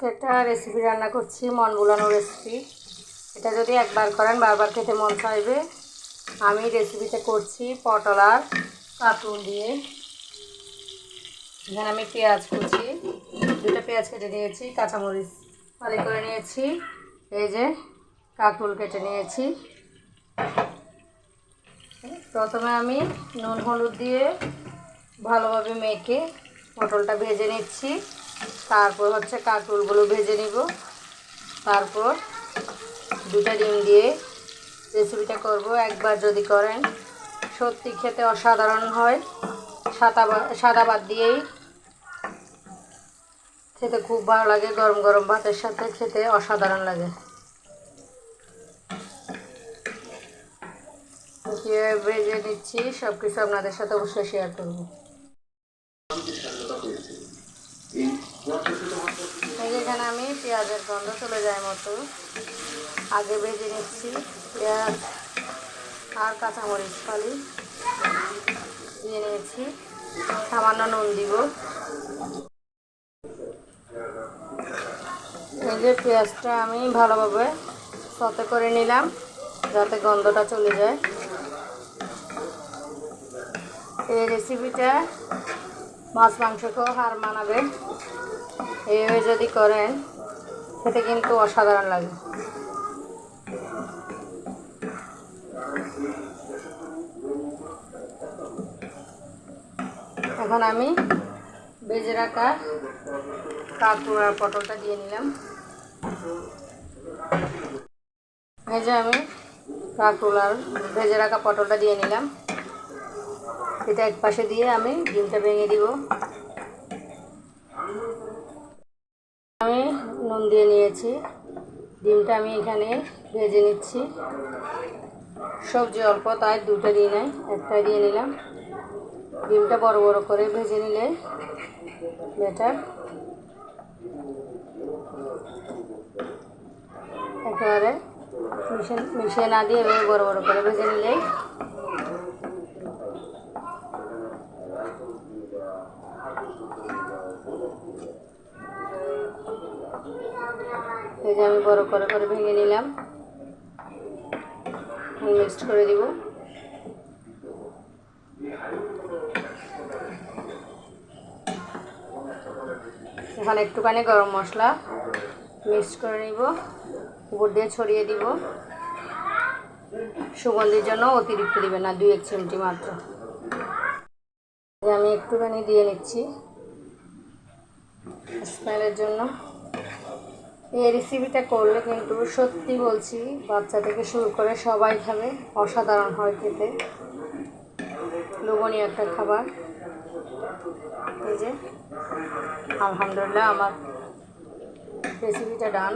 আজকে একটা রেসিপি রান্না করছি, মন ভুলানো রেসিপি। এটা যদি একবার করেন বারবার খেতে মন চাইবে। আমি রেসিপিটা করছি পটল আর কাঁকরোল দিয়ে। এখানে আমি পেঁয়াজ কুচি, দুটো পেঁয়াজ কেটে নিয়েছি, কাঁচামরিচ ফালি করে নিয়েছি, এই যে কাঁকরোল কেটে নিয়েছি। প্রথমে আমি নুন হলুদ দিয়ে ভালোভাবে মেখে পটলটা ভেজে নিচ্ছি। তারপর হচ্ছে কাঁকরোলগুলো ভেজে নিব। তারপর দুটো ডিম দিয়ে রেসিপিটা করব। একবার যদি করেন সত্যি খেতে অসাধারণ হয়। সাদা ভাত দিয়েই খেতে খুব ভালো লাগে, গরম গরম ভাতের সাথে খেতে অসাধারণ লাগে। ভেজে নিচ্ছি, সব কিছু আপনাদের সাথে অবশ্যই শেয়ার করব। এখানে আমি পেঁয়াজের গন্ধ চলে যায় মতো আগে ভেজে নিচ্ছি। পেঁয়াজ আর কাঁচামরিচ ফালি দিয়ে নিয়েছি, সামান্য নুন দিব। এই যে পেঁয়াজটা আমি ভালোভাবে সতে করে নিলাম যাতে গন্ধটা চলে যায়। এই রেসিপিটা মাছ মাংসকেও হার মানাবে। এইভাবে যদি করেন খেতে কিন্তু অসাধারণ লাগে। এখন আমি ভেজে রাখা কাঁকরোল আর পটলটা দিয়ে নিলাম। এই যে আমি কাঁকরোল আর ভেজে রাখা পটলটা দিয়ে নিলাম। এটা এক পাশে দিয়ে আমি ডিমটা ভেঙে দিব। আমি নুন দিয়ে নিয়েছি, ডিমটা আমি এখানে ভেজে নিচ্ছি। সবজি অল্প তাই দুটো দিয়ে নেই, একটাই দিয়ে নিলাম। ডিমটা বড় বড় করে ভেজে নিলে বেটার। একেবারে মিশিয়ে না দিয়ে এভাবে বড় বড় করে ভেজে নিলেই এই যে আমি বড় করে করে ভেঙে নিলাম, মিক্সড করে দিব। এখানে একটুখানি গরম মশলা মিক্সড করে নিব, উপর দিয়ে ছড়িয়ে দিব। সুগন্ধির জন্য অতিরিক্ত দিবেন না, 2-1 চিমটি মাত্র। আমি একটুখানি দিয়ে নিচ্ছি স্মেলের জন্য। এই রেসিপিটা করলে কিন্তু সত্যি বলছি বাচ্চা থেকে শুরু করে সবাই খাবে, অসাধারণ হয় খেতে, লোভনীয় একটা খাবার। এই যে আলহামদুলিল্লাহ আমার রেসিপিটা ডান।